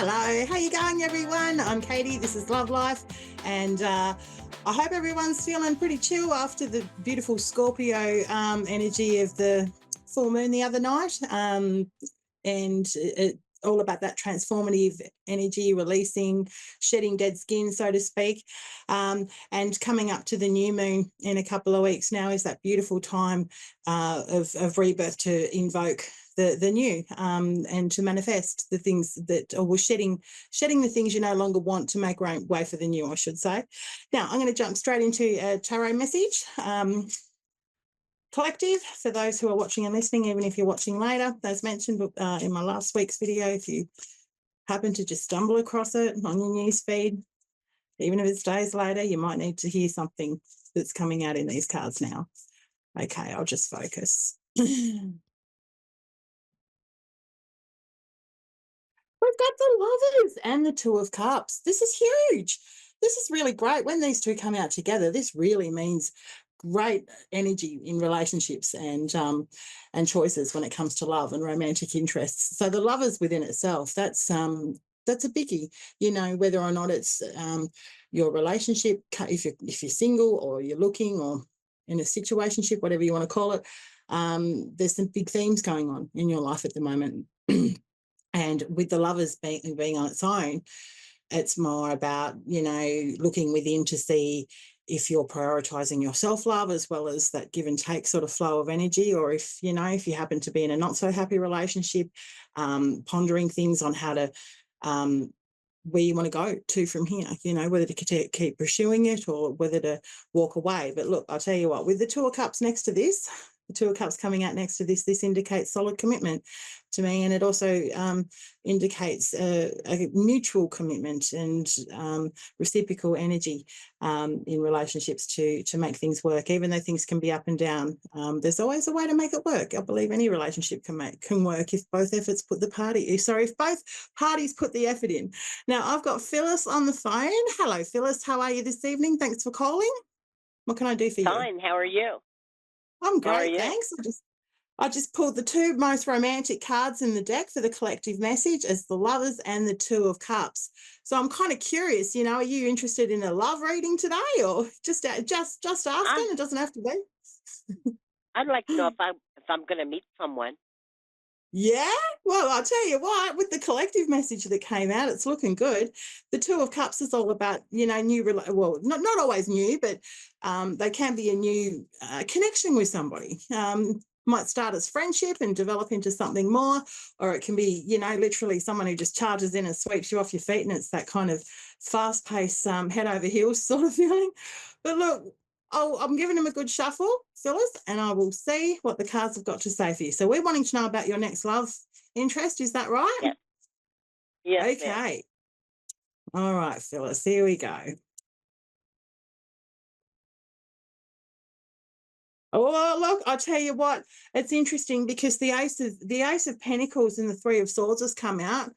Hello, how you going, everyone? I'm Katie. This is Love Life, and I hope everyone's feeling pretty chill after the beautiful Scorpio energy of the full moon the other night, and all about that transformative energy, releasing, shedding dead skin, so to speak, and coming up to the new moon in a couple of weeks now is that beautiful time of rebirth to invoke the new, and to manifest the things that, or shedding the things you no longer want to make way for the new, I should say. Now, I'm going to jump straight into a tarot message. Collective, for those who are watching and listening, even if you're watching later, as mentioned in my last week's video, if you happen to just stumble across it on your news feed, even if it's days later, you might need to hear something that's coming out in these cards now. Okay, I'll just focus. We've got the Lovers and the Two of Cups. This is huge. This is really great. When these two come out together, this really means great energy in relationships and choices when it comes to love and romantic interests. So the Lovers within itself, that's a biggie. You know, whether or not it's your relationship, if you're single or you're looking or in a situationship, whatever you want to call it, there's some big themes going on in your life at the moment. And with the Lovers being on its own, it's more about, you know, looking within to see if you're prioritizing your self-love as well as that give and take sort of flow of energy, or if you happen to be in a not so happy relationship, pondering things on how to, where you want to go to from here, whether to keep pursuing it or whether to walk away. But look, I'll tell you what, with the Two of Cups next to this, the Two of Cups coming out next to this indicates solid commitment to me, and it also indicates a mutual commitment and reciprocal energy in relationships to make things work. Even though things can be up and down, there's always a way to make it work. I believe any relationship can work if both parties put the effort in. Now, I've got Phyllis on the phone. Hello, Phyllis. How are you this evening? Thanks for calling. What can I do for you? Fine. How are you? I'm How are great, you? thanks. I just pulled the two most romantic cards in the deck for the collective message as the Lovers and the Two of Cups. So I'm kind of curious, are you interested in a love reading today, or just asking? I It doesn't have to be. I'd like to know if I'm going to meet someone. Yeah, well, I'll tell you what, with the collective message that came out, it's looking good. The Two of Cups is all about, well, not always new, but they can be a new connection with somebody. Might start as friendship and develop into something more, or it can be, literally someone who just charges in and sweeps you off your feet, and it's that kind of fast-paced, head over heels sort of feeling. But look, I'm giving him a good shuffle, Phyllis, and I will see what the cards have got to say for you. So we're wanting to know about your next love interest. Is that right? Yes. Yes, ma'am. Okay. All right, Phyllis, here we go. Oh, look, I'll tell you what, it's interesting because the Ace of Pentacles and the Three of Swords has come out.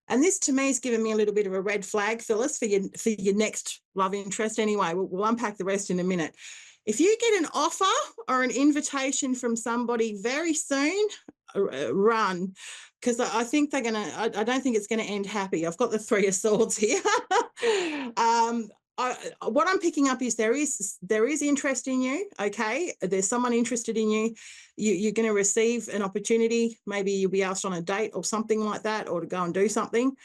And this to me has given me a little bit of a red flag, Phyllis, for your next love interest. Anyway, we'll unpack the rest in a minute. If you get an offer or an invitation from somebody very soon, run, because I think they're gonna. I don't think it's going to end happy. I've got the Three of Swords here. What I'm picking up is there is interest in you. Okay, there's someone interested in you. You're going to receive an opportunity. Maybe you'll be asked on a date or something like that, or to go and do something.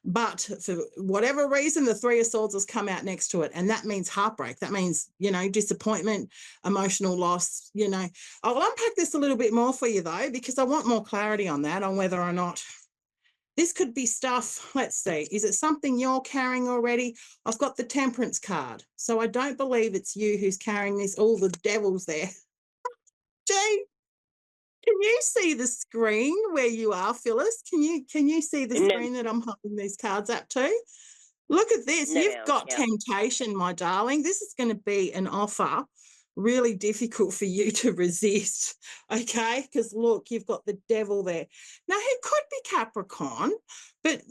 But for whatever reason, the Three of Swords has come out next to it, and that means heartbreak. That means, disappointment, emotional loss. I'll unpack this a little bit more for you, though, because I want more clarity on that, on whether or not this could be stuff. Let's see. Is it something you're carrying already? I've got the Temperance card, so I don't believe it's you who's carrying this. All the devils there. Gee, can you see the screen where you are, Phyllis? Can you see the No, screen that I'm holding these cards up to? Look at this. no, You've ma'am. got Yeah. temptation, my darling. This is going to be an offer really difficult for you to resist, okay? Because, look, you've got the devil there. Now, he could be Capricorn, but,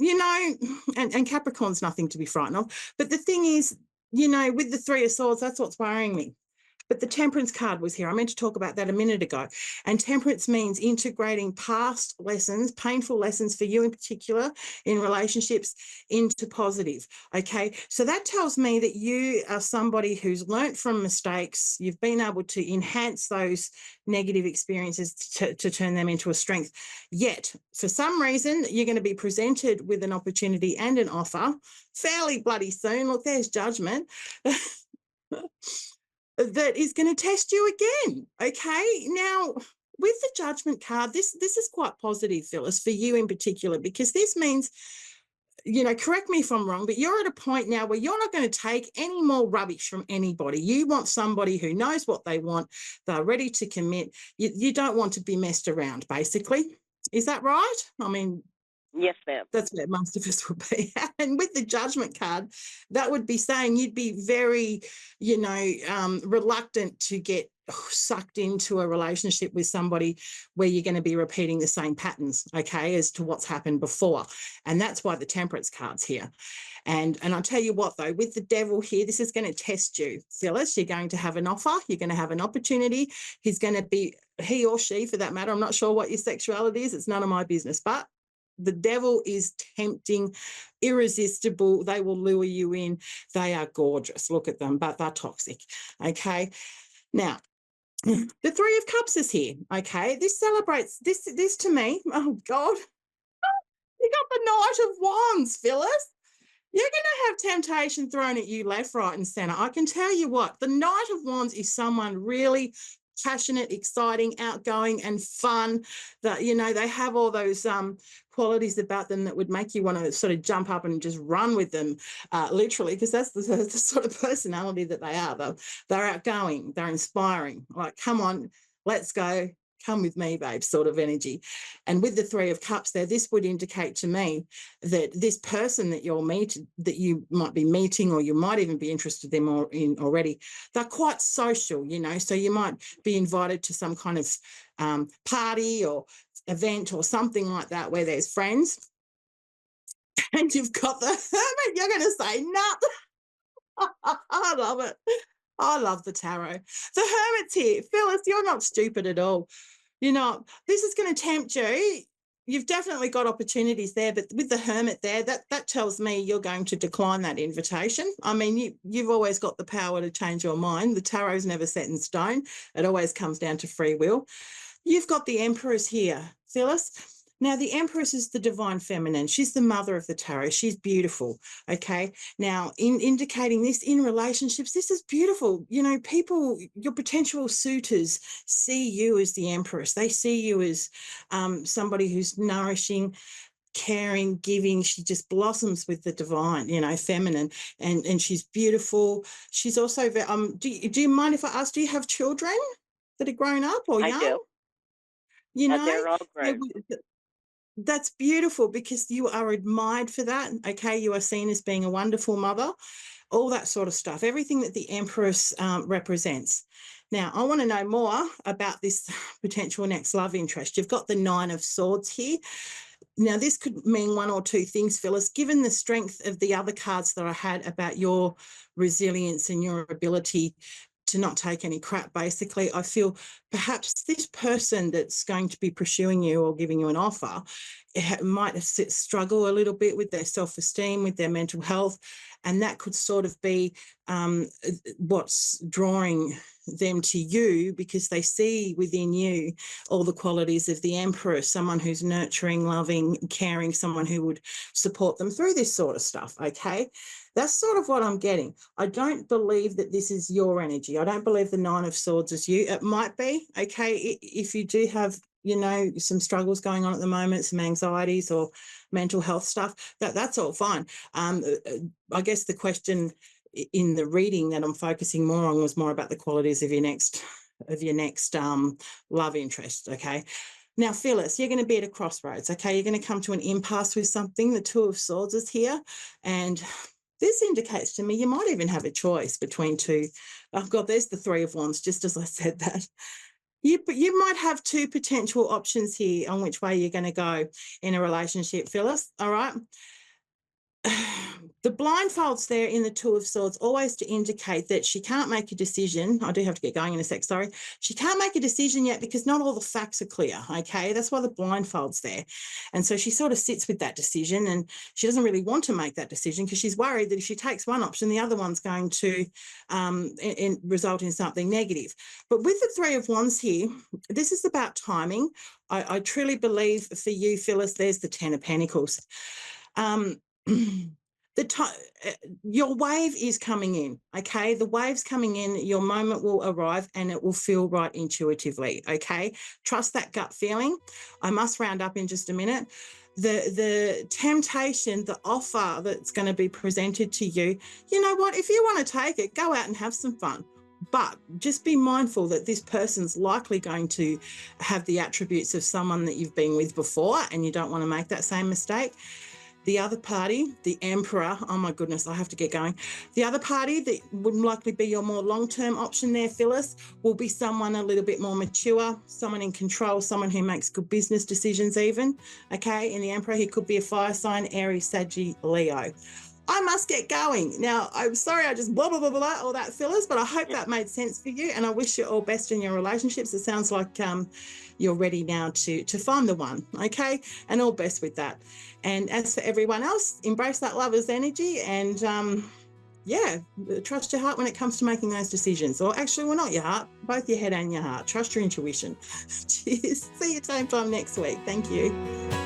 and Capricorn's nothing to be frightened of. But the thing is, with the Three of Swords, that's what's worrying me. But the temperance card was here. I meant to talk about that a minute ago. And temperance means integrating past lessons, painful lessons for you in particular, in relationships, into positive. Okay. So that tells me that you are somebody who's learnt from mistakes. You've been able to enhance those negative experiences to turn them into a strength. Yet, for some reason, you're going to be presented with an opportunity and an offer fairly bloody soon. Look, there's judgment. That is going to test you again. Okay. Now, with the judgment card, this is quite positive, Phyllis, for you in particular, because this means, correct me if I'm wrong, but you're at a point now where you're not going to take any more rubbish from anybody. You want somebody who knows what they want. They're ready to commit. You don't want to be messed around, basically. Is that right? I mean, Yes, ma'am. that's where most of us would be. And with the judgment card, that would be saying you'd be very, reluctant to get sucked into a relationship with somebody where you're going to be repeating the same patterns, okay, as to what's happened before. And that's why the temperance card's here. And I'll tell you what, though, with the devil here, this is going to test you, Phyllis. You're going to have an offer. You're going to have an opportunity. He's going to be, he or she, for that matter, I'm not sure what your sexuality is. It's none of my business. But the devil is tempting, irresistible. They will lure you in. They are gorgeous. Look at them, but they're toxic. Okay. Now, the Three of Cups is here. Okay. This celebrates this to me. Oh God. You got the Knight of Wands, Phyllis. You're going to have temptation thrown at you left, right, and center. I can tell you what, the Knight of Wands is someone really passionate, exciting, outgoing, and fun. That they have all those qualities about them that would make you want to sort of jump up and just run with them, literally, because that's the sort of personality that they are. They're outgoing, they're inspiring. Like, come on, let's go. Come with me, babe, sort of energy. And with the Three of Cups there, this would indicate to me that this person that that you might be meeting, or you might even be interested in already, they're quite social, so you might be invited to some kind of party or event or something like that where there's friends, and you've got the Hermit. You're going to say, no. I love it. I love the tarot. The Hermit's here. Phyllis, you're not stupid at all. This is going to tempt you. You've definitely got opportunities there, but with the Hermit there, that tells me you're going to decline that invitation. I mean, you've always got the power to change your mind. The tarot's never set in stone. It always comes down to free will. You've got the Empress here, Phyllis. Now, the Empress is the divine feminine. She's the mother of the tarot. She's beautiful, okay? Now, in indicating this in relationships, this is beautiful. People, your potential suitors see you as the Empress. They see you as somebody who's nourishing, caring, giving. She just blossoms with the divine, feminine, and she's beautiful. She's also, do you mind if I ask, do you have children that are grown up or I young? do. They're all grown. That's beautiful, because you are admired for that. Okay. You are seen as being a wonderful mother, all that sort of stuff, everything that the Empress represents. Now, I want to know more about this potential next love interest. You've got the Nine of Swords here. Now, this could mean one or two things, Phyllis. Given the strength of the other cards that I had about your resilience and your ability to not take any crap, basically, I feel perhaps this person that's going to be pursuing you or giving you an offer might struggle a little bit with their self-esteem, with their mental health, and that could sort of be what's drawing them to you, because they see within you all the qualities of the Empress, someone who's nurturing, loving, caring, someone who would support them through this sort of stuff, okay? That's sort of what I'm getting. I don't believe that this is your energy. I don't believe the Nine of Swords is you. It might be, okay, if you do have, some struggles going on at the moment, some anxieties or mental health stuff, that's all fine. I guess the question in the reading that I'm focusing more on was more about the qualities of your next love interest, okay? Now, Phyllis, you're going to be at a crossroads, okay? You're going to come to an impasse with something. The Two of Swords is here, and this indicates to me you might even have a choice between two. Oh, God, there's the Three of Wands, just as I said that. You might have two potential options here on which way you're going to go in a relationship, Phyllis, all right? The blindfolds there in the Two of Swords always to indicate that she can't make a decision. I do have to get going in a sec, sorry. She can't make a decision yet because not all the facts are clear, okay? That's why the blindfold's there. And so she sort of sits with that decision, and she doesn't really want to make that decision because she's worried that if she takes one option, the other one's going to result in something negative. But with the Three of Wands here, this is about timing. I truly believe for you, Phyllis, there's the Ten of Pentacles. The time, your wave is coming in, okay? The wave's coming in, your moment will arrive and it will feel right intuitively, okay? Trust that gut feeling. I must round up in just a minute. The temptation, the offer that's going to be presented to you, you know what? If you want to take it, go out and have some fun. But just be mindful that this person's likely going to have the attributes of someone that you've been with before, and you don't want to make that same mistake. The other party, the Emperor, oh my goodness, I have to get going. The other party that would likely be your more long-term option there, Phyllis, will be someone a little bit more mature, someone in control, someone who makes good business decisions even, okay? In the Emperor, he could be a fire sign, Aries, Sagittarius, Leo. I must get going. Now, I'm sorry I just blah, blah, blah, blah, all that, Phyllis, but I hope that made sense for you, and I wish you all best in your relationships. It sounds like you're ready now to find the one, okay? And all best with that. And as for everyone else, embrace that lover's energy and, trust your heart when it comes to making those decisions. Or actually, well, not your heart, both your head and your heart. Trust your intuition. Cheers. See you same time next week. Thank you.